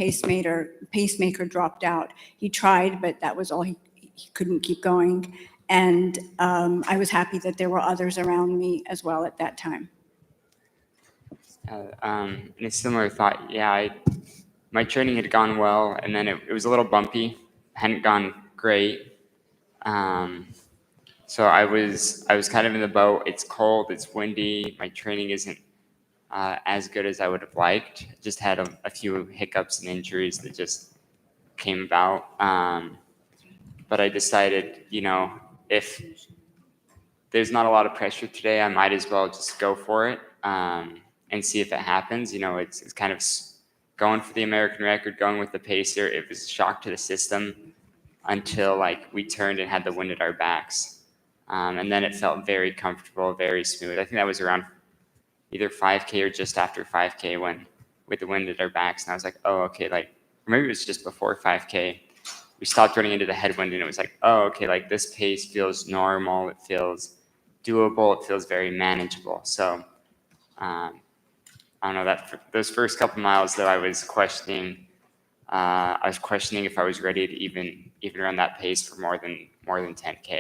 [SPEAKER 3] pacemaker dropped out. He tried, but that was all, he couldn't keep going. And I was happy that there were others around me as well at that time.
[SPEAKER 10] In a similar thought, yeah, my training had gone well, and then it was a little bumpy, hadn't gone great. So I was kind of in the boat. It's cold, it's windy. My training isn't as good as I would have liked. Just had a few hiccups and injuries that just came about. But I decided, you know, if there's not a lot of pressure today, I might as well just go for it and see if it happens. You know, it's kind of going for the American record, going with the pacer. It was a shock to the system until like we turned and had the wind at our backs. And then it felt very comfortable, very smooth. I think that was around either 5K or just after 5K when with the wind at our backs. And I was like, oh, okay, like, or maybe it was just before 5K. We stopped running into the headwind and it was like, oh, okay, like this pace feels normal. It feels doable. It feels very manageable. So I don't know, that those first couple miles though, I was questioning if I was ready to even run that pace for more than 10K.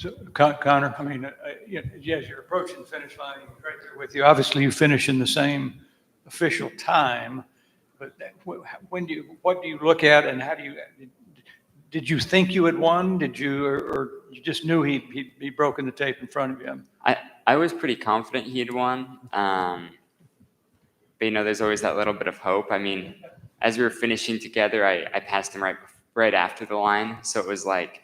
[SPEAKER 6] So Connor, I mean, yes, you're approaching the finish line right there with you. Obviously, you finish in the same official time, but what do you look at and how do you, did you think you had won? Did you, or you just knew he'd broken the tape in front of you?
[SPEAKER 10] I was pretty confident he had won. But you know, there's always that little bit of hope. I mean, as we were finishing together, I passed him right after the line. So it was like,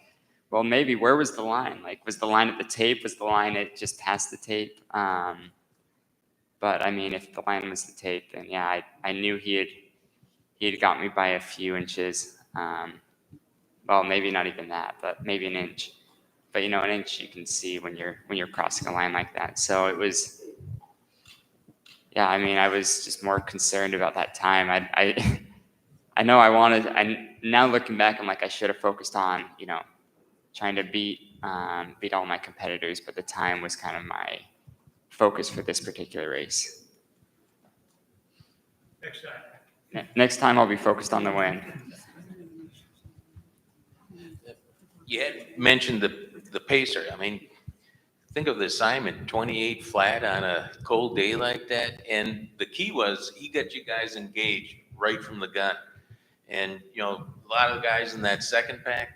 [SPEAKER 10] well, maybe where was the line? Like, was the line at the tape? Was the line at just past the tape? But I mean, if the line was the tape, then yeah, I knew he had got me by a few inches. Well, maybe not even that, but maybe an inch. But you know, an inch you can see when you're crossing a line like that. So it was, yeah, I mean, I was just more concerned about that time. I know now looking back, I'm like, I should have focused on, you know, trying to beat all my competitors, but the time was kind of my focus for this particular race. Next time I'll be focused on the win.
[SPEAKER 7] You had mentioned the pacer. I mean, think of the assignment, 28 flat on a cold day like that. And the key was he got you guys engaged right from the gun. And, you know, a lot of the guys in that second pack,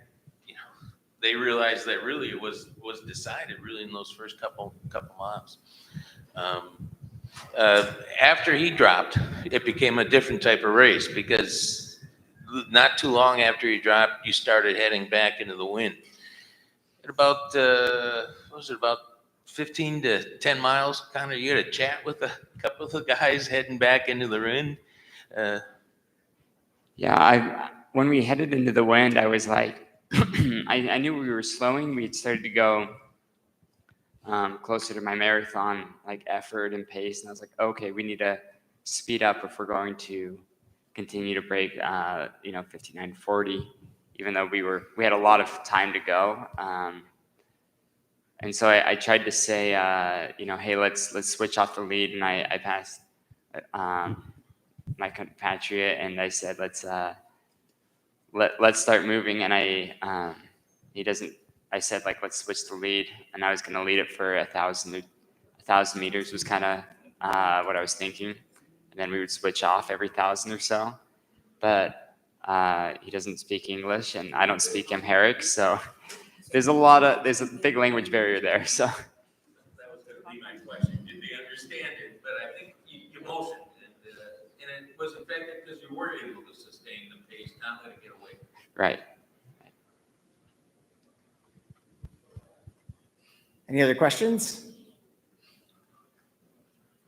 [SPEAKER 7] you know, they realized that really it was decided really in those first couple miles. After he dropped, it became a different type of race because not too long after he dropped, you started heading back into the wind. At about, what was it, about 15 to 10 miles, Connor, you had a chat with a couple of the guys heading back into the wind.
[SPEAKER 10] Yeah, when we headed into the wind, I was like, I knew we were slowing. We had started to go closer to my marathon, like effort and pace. And I was like, okay, we need to speed up if we're going to continue to break, you know, 59:40, even though we had a lot of time to go. And so I tried to say, you know, hey, let's switch off the lead. And I passed my compatriot, and I said, let's start moving. And I said, like, let's switch the lead. And I was going to lead it for 1,000 meters was kind of what I was thinking. And then we would switch off every 1,000 or so. But he doesn't speak English, and I don't speak Amharic, so there's a big language barrier there. So
[SPEAKER 7] That was going to be my question. Did they understand it? But I think motion, and it was effective because you were able to sustain the pace, not let it get away.
[SPEAKER 10] Right.
[SPEAKER 1] Any other questions?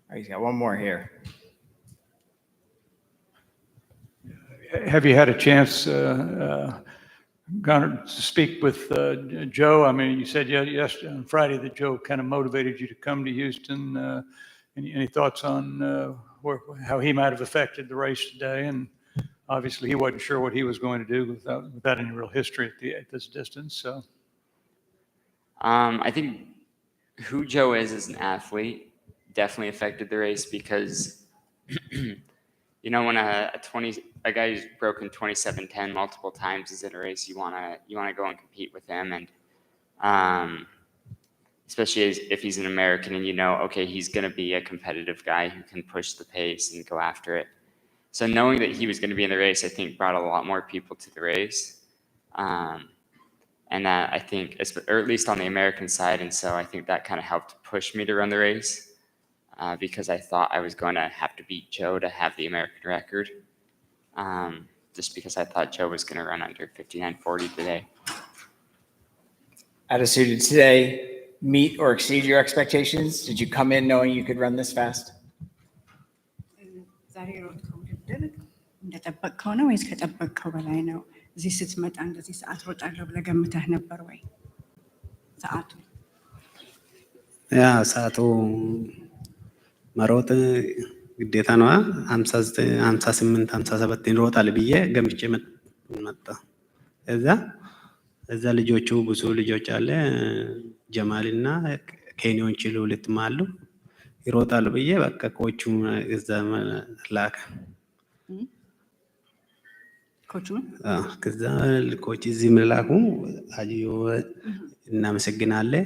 [SPEAKER 1] Oh, he's got one more here.
[SPEAKER 6] Have you had a chance, Connor, to speak with Joe? I mean, you said yesterday on Friday that Joe kind of motivated you to come to Houston. Any thoughts on how he might have affected the race today? And obviously, he wasn't sure what he was going to do without any real history at this distance. So,
[SPEAKER 10] I think who Joe is as an athlete definitely affected the race because, you know, when a guy who's broken 27:10 multiple times is in a race, you wanna go and compete with him, and especially if he's an American and you know, okay, he's gonna be a competitive guy who can push the pace and go after it. So knowing that he was gonna be in the race, I think brought a lot more people to the race. And that I think, or at least on the American side, and so I think that kind of helped push me to run the race because I thought I was going to have to beat Joe to have the American record, just because I thought Joe was going to run under 59:40 today.
[SPEAKER 1] Adesua, did today meet or exceed your expectations? Did you come in knowing you could run this fast?
[SPEAKER 3] ዛሬ የሮጥከው ውድድር እንደጠበቅከው ነው ወይስ ከጠበቅከው በላይ ነው? እዚህ ስትመጣ እንደዚህ ሰዓት ሮጣለሁ ብለህ ገምተህ ነበር ወይ? ሰዓቱ
[SPEAKER 11] ያ ሰዓቱ መሮጥ ግዴታ ነዋ። 59 58 57 ይሮጣል ብዬ ገምቼ መጣ። እዛ ልጆቹ ብዙ ልጆች አለ ጀማልና ኬንዮን ችሉ ሁለትም አሉ ይሮጣሉ ብዬ በቃ ኮቹ እዛ ላከ። ከዛ ኮች እዚህ ምላኩ አጂዮ እናመሰግናለን።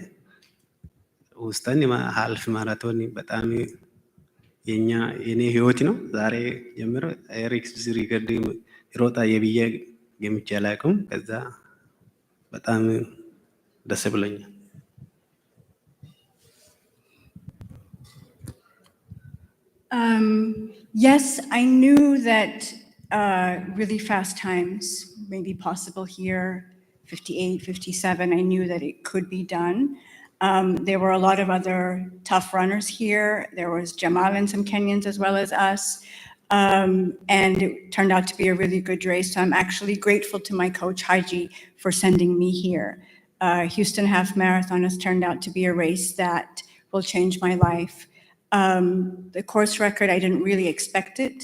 [SPEAKER 11] ውስጠን ሀልፍ ማራቶን በጣም የኔ ህይወት ነው። ዛሬ ጀምሮ ኤሪክ ሪከርድ ይሮጣ የብዬ ገምቼ አላውቅም። ከዛ በጣም ደስ ብሎኛል።
[SPEAKER 3] Yes, I knew that really fast times may be possible here, 58, 57. I knew that it could be done. There were a lot of other tough runners here. There was Jamal and some Kenyans as well as us. And it turned out to be a really good race. So I'm actually grateful to my coach, Haji, for sending me here. Houston Half Marathon has turned out to be a race that will change my life. The course record, I didn't really expect it,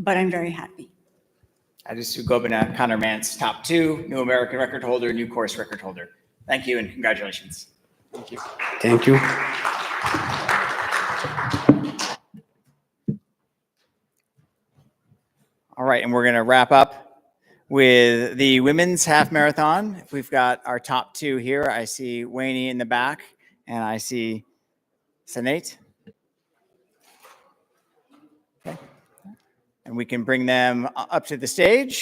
[SPEAKER 3] but I'm very happy.
[SPEAKER 1] Adesua Gobina, Connor Mance, top 2, new American record holder, new course record holder. Thank you and congratulations.
[SPEAKER 11] Thank you. Thank you.
[SPEAKER 1] All right, and we're going to wrap up with the women's half marathon. We've got our top 2 here. I see Wayne in the back, and I see Sanate. Okay. And we can bring them up to the stage.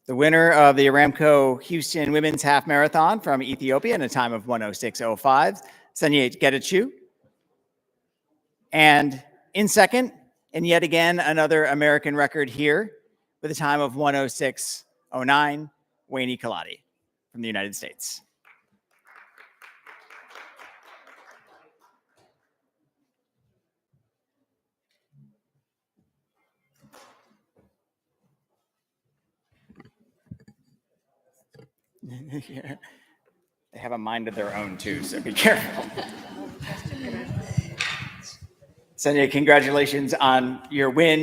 [SPEAKER 1] The winner of the Aramco Houston Women's Half Marathon from Ethiopia in a time of 1:06:05, Sanate Getachew. And in second, and yet again, another American record here with a time of 1:06:09, Wayne Kaladi from the United States. Yeah. They have a mind of their own too, so be careful. Sonia, congratulations on your win.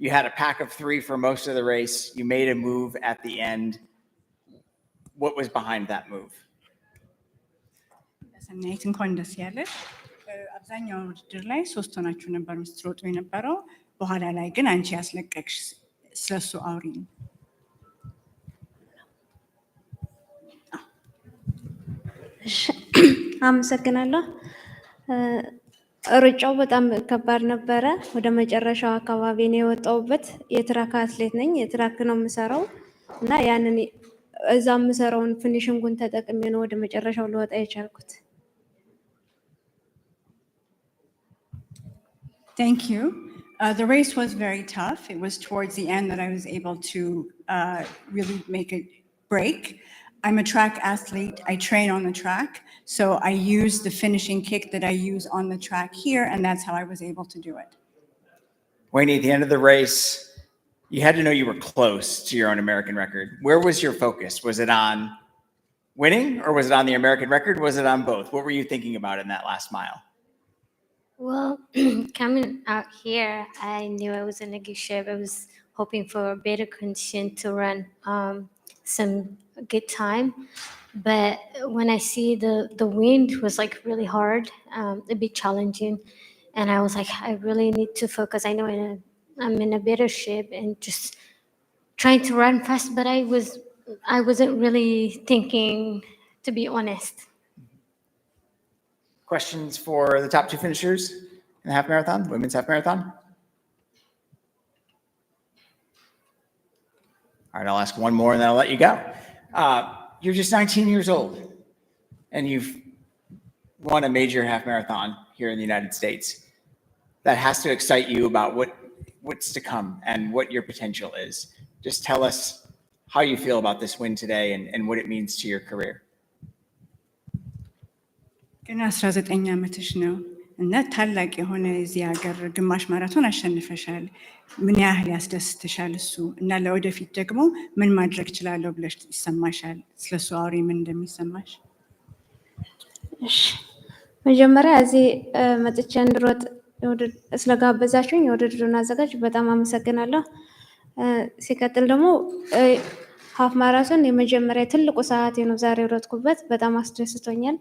[SPEAKER 1] You had a pack of 3 for most of the race. You made a move at the end. What was behind that move?
[SPEAKER 3] ሰናይት እንኳን ደስ ያለሽ። አብዛኛው ውድድር ላይ 3 ሆናችሁ ነበር ስትሮጡ የነበረው። በኋላ ላይ ግን አንቺ ያስለቀቅሽ ስለሱ አውሪኝ።
[SPEAKER 12] አመሰግናለሁ። ሩጫው በጣም ከባድ ነበረ። ወደ መጨረሻው አካባቢ ነው የወጣሁበት። የትራክ አትሌት ነኝ። የትራክ ነው የምሰራው እና ያንን እዛ የምሰራውን ፊኒሽንጉን ተጠቅሜ ነው ወደ መጨረሻው ልወጣ የቻልኩት።
[SPEAKER 3] Thank you. The race was very tough. It was towards the end that I was able to really make a break. I'm a track athlete. I train on the track. So I use the finishing kick that I use on the track here, and that's how I was able to do it.
[SPEAKER 1] Wayne, at the end of the race, you had to know you were close to your own American record. Where was your focus? Was it on winning or was it on the American record? Was it on both? What were you thinking about in that last mile?
[SPEAKER 13] Well, coming out here, I knew I was in a good shape. I was hoping for a better condition to run some good time. But when I see the wind was like really hard, a bit challenging. And I was like, I really need to focus. I know I'm in a better shape and just trying to run fast, but I wasn't really thinking, to be honest.
[SPEAKER 1] Questions for the top two finishers in the half marathon, women's half marathon? All right, I'll ask one more and then I'll let you go. You're just 19 years old and you've won a major half marathon here in the United States. That has to excite you about what's to come and what your potential is. Just tell us how you feel about this win today and what it means to your career.
[SPEAKER 3] ገና 19 ዓመትሽ ነው እና ታላቅ የሆነ እዚህ ሀገር ግማሽ ማራቶን አሸንፈሻል። ምን ያህል ያስደስትሻል እሱ? እና ለወደፊት ደግሞ ምን ማድረግ እችላለሁ ብለሽ ይሰማሻል? ስለሱ አውሪ፣ ምን እንደሚሰማሽ።
[SPEAKER 12] እሺ፣ መጀመሪያ እዚህ መጥቼ እንድሮጥ ስለጋበዛችሁኝ የውድድሩን አዘጋጅ በጣም አመሰግናለሁ። ሲቀጥል ደግሞ ሃፍ ማራቶን የመጀመሪያ ትልቁ ሰዓቴ ነው ዛሬ ሮጥኩበት። በጣም አስደስቶኛል።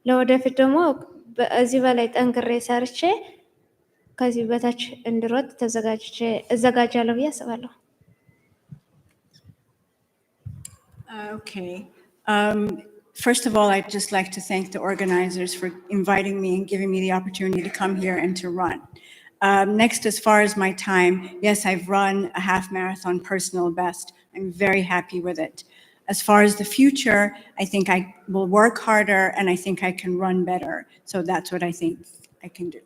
[SPEAKER 12] ለወደፊት ደግሞ እዚህ በላይ ጠንክሬ ሰርቼ ከዚህ በታች እንድሮጥ እዘጋጃለሁ ብዬ አስባለሁ።
[SPEAKER 3] Okay. First of all, I'd just like to thank the organizers for inviting me and giving me the opportunity to come here and to run. Next, as far as my time, yes, I've run a half marathon personal best. I'm very happy with it. As far as the future, I think I will work harder and I think I can run better. So that's what I think I can do.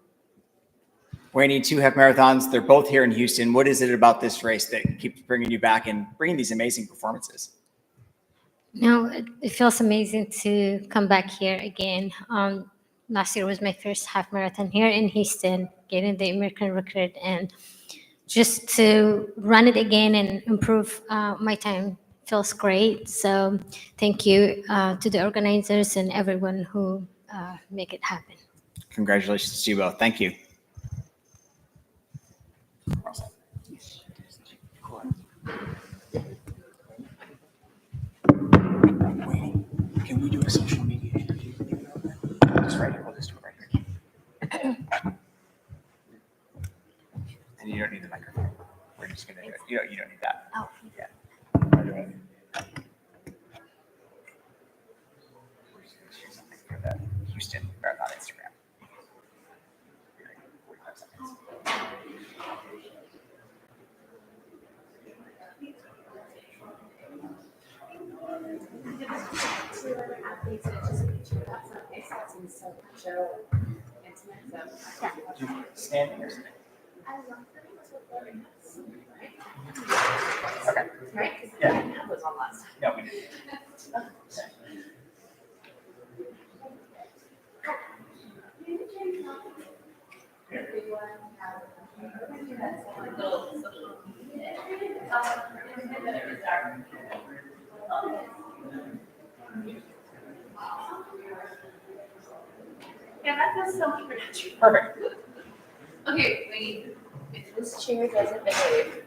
[SPEAKER 1] Wayne, 2 half marathons. They're both here in Houston. What is it about this race that keeps bringing you back and bringing these amazing performances?
[SPEAKER 13] No, it feels amazing to come back here again. Last year was my first half marathon here in Houston, getting the American record, and just to run it again and improve my time feels great. So thank you to the organizers and everyone who make it happen.
[SPEAKER 1] Congratulations to you both. Thank you. Can we do a social media interview? Just right here. We'll just do it right here. And you don't need the microphone. We're just gonna do it. You don't need that.
[SPEAKER 13] Oh.
[SPEAKER 1] Yeah. We're just gonna share something for the Houston Marathon Instagram. 45 seconds. Standing or sitting? Okay. Yeah. No, we didn't.
[SPEAKER 14] Yeah, that feels so much more natural.
[SPEAKER 1] Perfect.
[SPEAKER 14] Okay, if this chair doesn't behave,